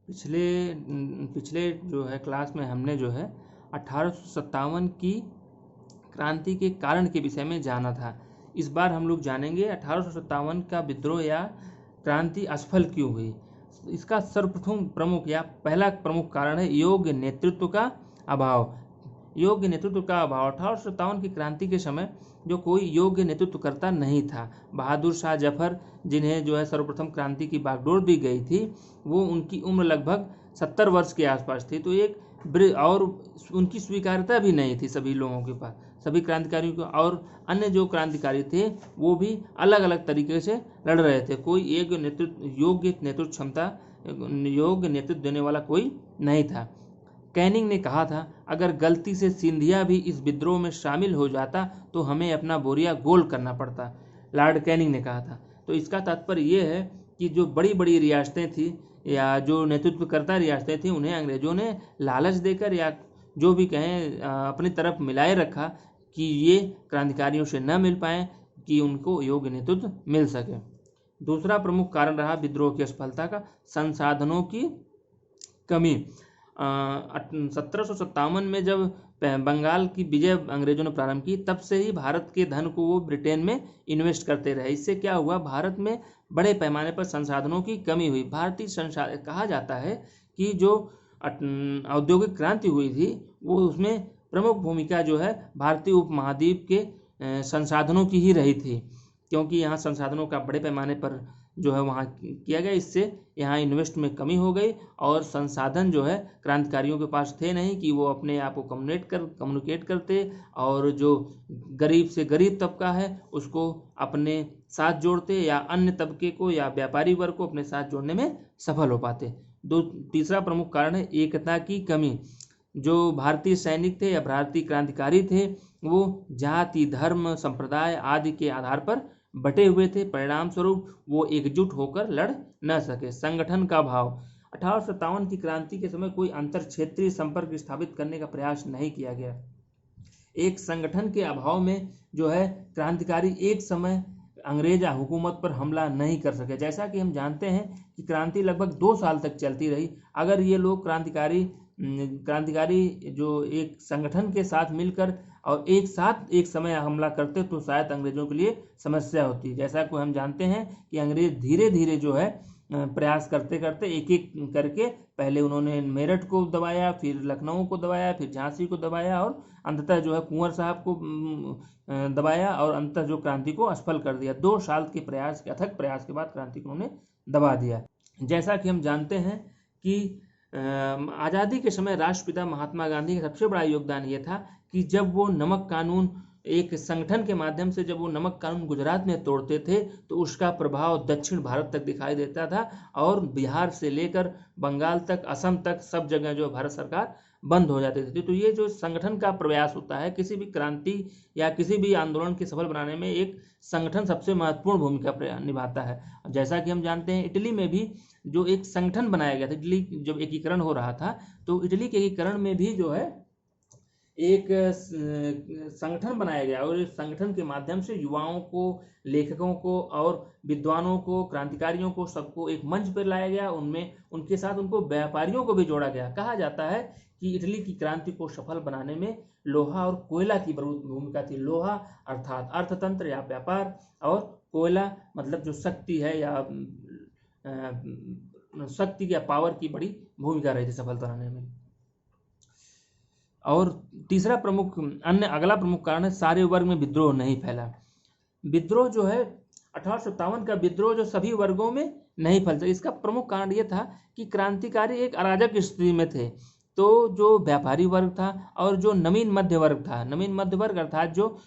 पिछले जो है क्लास में हमने जो है 1857 की क्रांति के कारण के विषय में जाना था। इस बार हम लोग जानेंगे 1857 का विद्रोह या क्रांति असफल क्यों हुई। इसका सर्वप्रथम प्रमुख या पहला प्रमुख कारण है योग्य नेतृत्व का अभाव। योग्य नेतृत्व का अभाव। 1857 की क्रांति के समय जो कोई योग्य नेतृत्वकर्ता नहीं था। बहादुर शाह जफर, जिन्हें जो है सर्वप्रथम क्रांति की बागडोर दी गई थी, वो उनकी उम्र लगभग 70 वर्ष के आसपास थी। तो एक और उनकी स्वीकार्यता भी नहीं थी सभी लोगों के पास, सभी क्रांतिकारियों को। और अन्य जो क्रांतिकारी थे वो भी अलग अलग तरीके से लड़ रहे थे। कोई एक योग्य नेतृत्व देने वाला कोई नहीं था। कैनिंग ने कहा था, अगर गलती से सिंधिया भी इस विद्रोह में शामिल हो जाता तो हमें अपना बोरिया गोल करना पड़ता। लॉर्ड कैनिंग ने कहा था। तो इसका तात्पर्य यह है कि जो बड़ी बड़ी रियासतें थी या जो नेतृत्वकर्ता रियासतें थी, उन्हें अंग्रेजों ने लालच देकर या जो भी कहें अपनी तरफ मिलाए रखा कि ये क्रांतिकारियों से न मिल पाए, कि उनको योग्य नेतृत्व मिल सके। दूसरा प्रमुख कारण रहा विद्रोह की असफलता का संसाधनों की कमी। 1757 में जब बंगाल की विजय अंग्रेजों ने प्रारंभ की, तब से ही भारत के धन को वो ब्रिटेन में इन्वेस्ट करते रहे। इससे क्या हुआ, भारत में बड़े पैमाने पर संसाधनों की कमी हुई। भारतीय संसाधन कहा जाता है कि जो औद्योगिक क्रांति हुई थी वो उसमें प्रमुख भूमिका जो है भारतीय उपमहाद्वीप के संसाधनों की ही रही थी, क्योंकि यहाँ संसाधनों का बड़े पैमाने पर जो है वहाँ किया गया। इससे यहाँ इन्वेस्ट में कमी हो गई और संसाधन जो है क्रांतिकारियों के पास थे नहीं कि वो अपने आप को कम्युनिकेट करते और जो गरीब से गरीब तबका है उसको अपने साथ जोड़ते या अन्य तबके को या व्यापारी वर्ग को अपने साथ जोड़ने में सफल हो पाते। तीसरा प्रमुख कारण है एकता की कमी। जो भारतीय सैनिक थे या भारतीय क्रांतिकारी थे वो जाति, धर्म, संप्रदाय आदि के आधार पर बटे हुए थे। परिणाम स्वरूप वो एकजुट होकर लड़ न सके। संगठन का अभाव। 1857 की क्रांति के समय कोई अंतर क्षेत्रीय संपर्क स्थापित करने का प्रयास नहीं किया गया। एक संगठन के अभाव में जो है क्रांतिकारी एक समय अंग्रेज हुकूमत पर हमला नहीं कर सके। जैसा कि हम जानते हैं कि क्रांति लगभग 2 साल तक चलती रही। अगर ये लोग क्रांतिकारी जो एक संगठन के साथ मिलकर और एक साथ एक समय हमला करते तो शायद अंग्रेजों के लिए समस्या होती। जैसा कि हम जानते हैं कि अंग्रेज धीरे धीरे जो है प्रयास करते करते एक एक करके पहले उन्होंने मेरठ को दबाया, फिर लखनऊ को दबाया, फिर झांसी को दबाया और अंततः जो है कुंवर साहब को दबाया और अंततः जो क्रांति को असफल कर दिया। 2 साल के अथक प्रयास के बाद क्रांति को उन्होंने दबा दिया। जैसा कि हम जानते हैं कि आज़ादी के समय राष्ट्रपिता महात्मा गांधी का सबसे बड़ा योगदान ये था कि जब वो नमक कानून एक संगठन के माध्यम से जब वो नमक कानून गुजरात में तोड़ते थे तो उसका प्रभाव दक्षिण भारत तक दिखाई देता था और बिहार से लेकर बंगाल तक, असम तक सब जगह जो भारत सरकार बंद हो जाती थी। तो ये जो संगठन का प्रयास होता है किसी भी क्रांति या किसी भी आंदोलन के सफल बनाने में, एक संगठन सबसे महत्वपूर्ण भूमिका निभाता है। जैसा कि हम जानते हैं इटली में भी जो एक संगठन बनाया गया था, इटली जब एकीकरण हो रहा था तो इटली के एकीकरण में भी जो है एक संगठन बनाया गया और इस संगठन के माध्यम से युवाओं को, लेखकों को और विद्वानों को, क्रांतिकारियों को, सबको एक मंच पर लाया गया। उनमें उनके साथ उनको व्यापारियों को भी जोड़ा गया। कहा जाता है कि इटली की क्रांति को सफल बनाने में लोहा और कोयला की भूमिका थी। लोहा अर्थात अर्थतंत्र या व्यापार और कोयला मतलब जो शक्ति है या शक्ति या पावर की बड़ी भूमिका रही थी सफलता बनाने में। और तीसरा अगला प्रमुख कारण है सारे वर्ग में विद्रोह नहीं फैला। विद्रोह जो है 1857 का विद्रोह जो सभी वर्गों में नहीं फैलता। इसका प्रमुख कारण ये था कि क्रांतिकारी एक अराजक स्थिति में थे। तो जो व्यापारी वर्ग था और जो नवीन मध्य वर्ग था, नवीन मध्य वर्ग अर्थात जो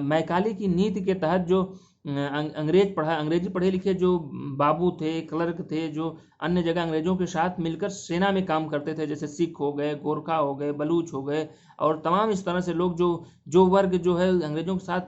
मैकाले की नीति के तहत जो अंग्रेजी पढ़े लिखे जो बाबू थे, क्लर्क थे, जो अन्य जगह अंग्रेजों के साथ मिलकर सेना में काम करते थे, जैसे सिख हो गए, गोरखा हो गए, बलूच हो गए और तमाम इस तरह से लोग जो वर्ग जो है अंग्रेजों के साथ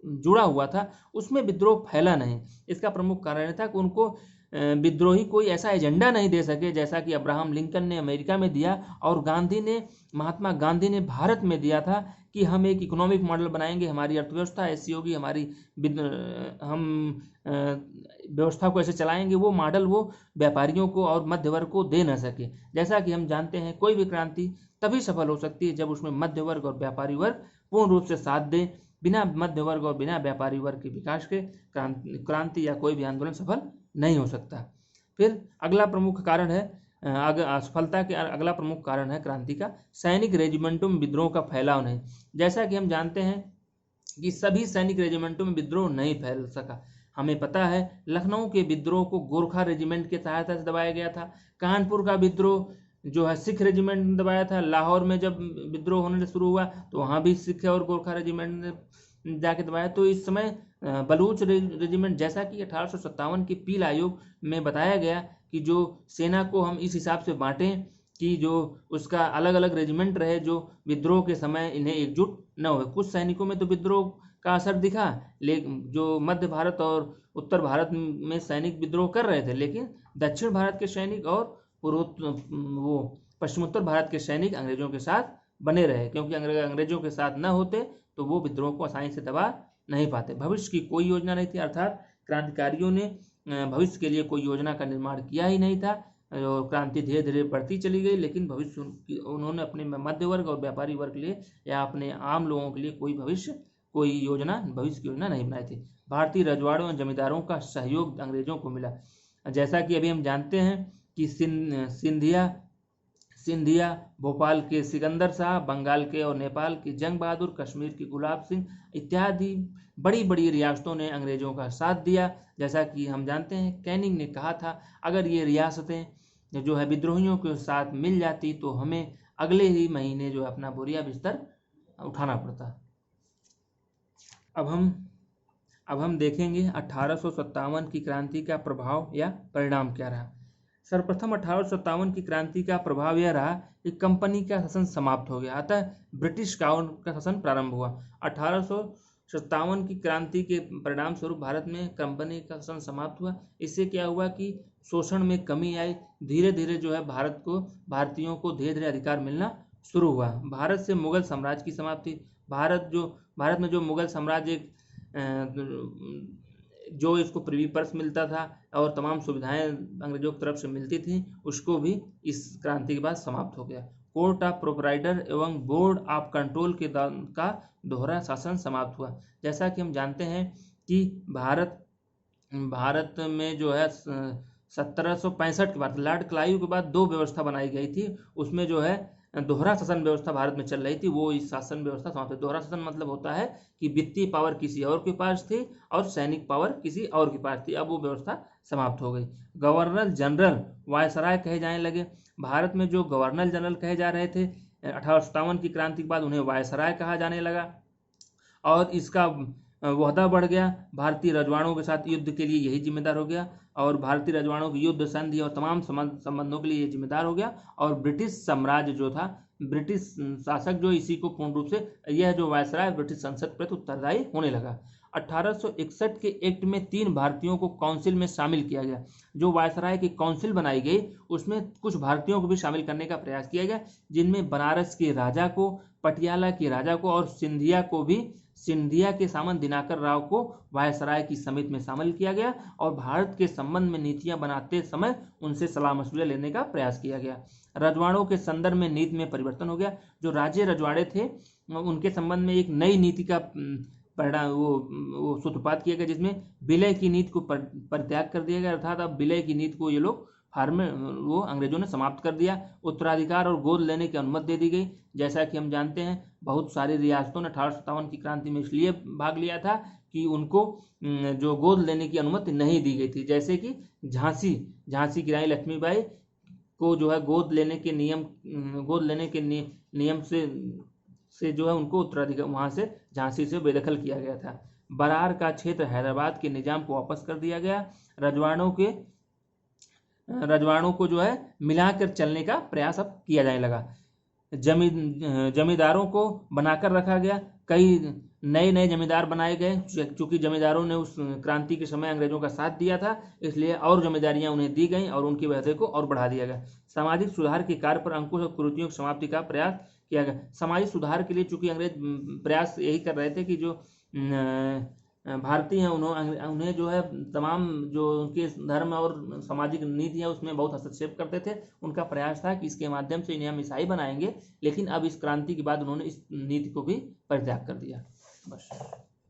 जुड़ा हुआ था, उसमें विद्रोह फैला नहीं। इसका प्रमुख कारण था कि उनको विद्रोही कोई ऐसा एजेंडा नहीं दे सके जैसा कि अब्राहम लिंकन ने अमेरिका में दिया और महात्मा गांधी ने भारत में दिया था कि हम एक इकोनॉमिक मॉडल बनाएंगे, हमारी अर्थव्यवस्था ऐसी होगी, हम व्यवस्था को ऐसे चलाएंगे। वो मॉडल वो व्यापारियों को और मध्य वर्ग को दे न सके। जैसा कि हम जानते हैं कोई भी क्रांति तभी सफल हो सकती है जब उसमें मध्य वर्ग और व्यापारी वर्ग पूर्ण रूप से साथ दें। बिना मध्य वर्ग और बिना व्यापारी वर्ग के विकास के क्रांति या कोई भी आंदोलन सफल नहीं हो सकता। फिर अगला प्रमुख कारण है असफलता के अगला प्रमुख कारण है क्रांति का सैनिक रेजिमेंटों में विद्रोह का फैलाव नहीं। जैसा कि हम जानते हैं कि सभी सैनिक रेजिमेंटों में विद्रोह नहीं फैल सका। हमें पता है लखनऊ के विद्रोह को गोरखा रेजिमेंट की सहायता से दबाया गया था। कानपुर का विद्रोह जो है सिख रेजिमेंट ने दबाया था। लाहौर में जब विद्रोह होने शुरू हुआ तो वहाँ भी सिख और गोरखा रेजिमेंट ने जाके दबाया। तो इस समय बलूच रेजिमेंट, जैसा कि 1857 के पील आयोग में बताया गया कि जो सेना को हम इस हिसाब से बांटें कि जो उसका अलग अलग रेजिमेंट रहे जो विद्रोह के समय इन्हें एकजुट न हो। कुछ सैनिकों में तो विद्रोह का असर दिखा, लेकिन जो मध्य भारत और उत्तर भारत में सैनिक विद्रोह कर रहे थे, लेकिन दक्षिण भारत के सैनिक और पश्चिमोत्तर भारत के सैनिक अंग्रेजों के साथ बने रहे, क्योंकि अंग्रेजों के साथ न होते तो वो विद्रोह को आसानी से दबा नहीं पाते। भविष्य की कोई योजना नहीं थी, अर्थात क्रांतिकारियों ने भविष्य के लिए कोई योजना का निर्माण किया ही नहीं था और क्रांति धीरे धीरे बढ़ती चली गई। लेकिन भविष्य उन्होंने अपने मध्य वर्ग और व्यापारी वर्ग के लिए या अपने आम लोगों के लिए भविष्य की योजना नहीं बनाई थी। भारतीय रजवाड़ों और जमींदारों का सहयोग अंग्रेजों को मिला। जैसा कि अभी हम जानते हैं कि सिंधिया, भोपाल के सिकंदर शाह, बंगाल के और नेपाल के जंग बहादुर, कश्मीर के गुलाब सिंह इत्यादि बड़ी बड़ी रियासतों ने अंग्रेजों का साथ दिया। जैसा कि हम जानते हैं कैनिंग ने कहा था अगर ये रियासतें जो है विद्रोहियों के साथ मिल जाती तो हमें अगले ही महीने जो अपना बोरिया बिस्तर उठाना पड़ता। अब हम देखेंगे 1857 की क्रांति का प्रभाव या परिणाम क्या रहा। सर्वप्रथम 1857 की क्रांति का प्रभाव यह रहा कि कंपनी का शासन समाप्त हो गया, अतः ब्रिटिश क्राउन का शासन प्रारंभ हुआ। 1857 की क्रांति के परिणाम स्वरूप भारत में कंपनी का शासन समाप्त हुआ। इससे क्या हुआ कि शोषण में कमी आई। धीरे धीरे जो है भारतीयों को धीरे धीरे अधिकार मिलना शुरू हुआ। भारत से मुगल साम्राज्य की समाप्ति। भारत में जो मुगल साम्राज्य जो इसको प्रिवी पर्स मिलता था और तमाम सुविधाएं अंग्रेजों की तरफ से मिलती थी, उसको भी इस क्रांति के बाद समाप्त हो गया। कोर्ट ऑफ प्रोपराइटर एवं बोर्ड ऑफ कंट्रोल का दोहरा शासन समाप्त हुआ। जैसा कि हम जानते हैं कि भारत में जो है 1765 के बाद लॉर्ड क्लाइव के बाद दो व्यवस्था बनाई गई थी। उसमें जो है दोहरा शासन व्यवस्था भारत में चल रही थी, वो इस शासन व्यवस्था समाप्त है। दोहरा शासन मतलब होता है कि वित्तीय पावर किसी और के पास थी और सैनिक पावर किसी और के पास थी। अब वो व्यवस्था समाप्त हो गई। गवर्नर जनरल वायसराय कहे जाने लगे। भारत में जो गवर्नर जनरल कहे जा रहे थे 1857 की क्रांति के बाद उन्हें वायसराय कहा जाने लगा और इसका वहदा बढ़ गया। भारतीय रजवाड़ों के साथ युद्ध के लिए यही जिम्मेदार हो गया और भारतीय रजवाड़ों की युद्ध संधि और तमाम संबंधों के लिए ये जिम्मेदार हो गया। और ब्रिटिश साम्राज्य जो था, ब्रिटिश शासक जो इसी को पूर्ण रूप से यह जो वायसराय ब्रिटिश संसद प्रति उत्तरदायी होने लगा। 1861 के एक्ट में 3 भारतीयों को काउंसिल में शामिल किया गया। जो वायसराय की काउंसिल बनाई गई उसमें कुछ भारतीयों को भी शामिल करने का प्रयास किया गया, जिनमें बनारस के राजा को, पटियाला के राजा को और सिंधिया के सामंत दिनाकर राव को वायसराय की समिति में शामिल किया गया और भारत के संबंध में नीतियां बनाते समय उनसे सलाह मशवरा लेने का प्रयास किया गया। रजवाड़ों के संदर्भ में नीति में परिवर्तन हो गया। जो राज्य रजवाड़े थे उनके संबंध में एक नई नीति का परिणाम वो सूत्रपात किया गया, जिसमें विलय की नीति को परित्याग कर दिया गया। अर्थात अब विलय की नीति को ये लोग वो अंग्रेजों ने समाप्त कर दिया। उत्तराधिकार और गोद लेने की अनुमति दे दी गई। जैसा कि हम जानते हैं बहुत सारी रियासतों ने 1857 की क्रांति में इसलिए भाग लिया था कि उनको जो गोद लेने की अनुमति नहीं दी गई थी। जैसे कि झांसी की रानी लक्ष्मीबाई को जो है गोद लेने के नियम से जो है उनको उत्तराधिकार वहां से झांसी से बेदखल किया गया था। बरार का क्षेत्र हैदराबाद के निजाम को वापस कर दिया गया। रजवाड़ों को जो है मिलाकर चलने का प्रयास अब किया जाने लगा। जमींदारों को बनाकर रखा गया। कई नए नए जमींदार बनाए गए, चूंकि जमींदारों ने उस क्रांति के समय अंग्रेजों का साथ दिया था, इसलिए और जमींदारियां उन्हें दी गई और उनकी वहदे को और बढ़ा दिया गया। सामाजिक सुधार के कार्य पर अंकुश और कुरीतियों की समाप्ति का प्रयास किया गया। सामाजिक सुधार के लिए चूंकि अंग्रेज प्रयास यही कर रहे थे कि जो भारतीय हैं उन्हें जो है तमाम जो उनके धर्म और सामाजिक नीति है उसमें बहुत हस्तक्षेप करते थे। उनका प्रयास था कि इसके माध्यम से इन्हें हम ईसाई बनाएंगे, लेकिन अब इस क्रांति के बाद उन्होंने इस नीति को भी परित्याग कर दिया। बस।